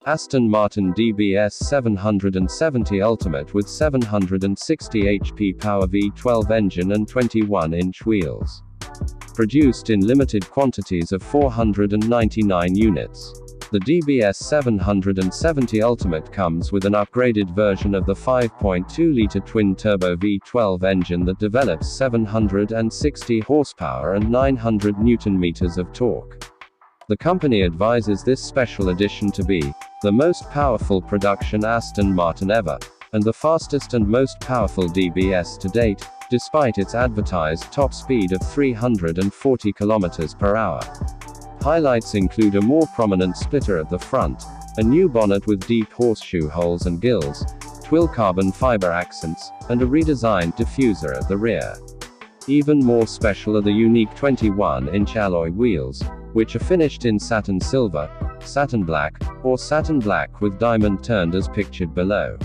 Aston Martin DBS 770 Ultimate with 760 HP power V12 engine and 21-inch wheels. Produced in limited quantities of 499 units. The DBS 770 Ultimate comes with an upgraded version of the 5.2-liter twin-turbo V12 engine that develops 760 horsepower and 900 Nm of torque. The company advises this special edition to be the most powerful production Aston Martin ever, and the fastest and most powerful DBS to date, despite its advertised top speed of 340 km/h. Highlights include a more prominent splitter at the front, a new bonnet with deep horseshoe holes and gills, twill carbon fiber accents, and a redesigned diffuser at the rear. Even more special are the unique 21-inch alloy wheels, which are finished in satin silver, satin black, or satin black with diamond turned as pictured below.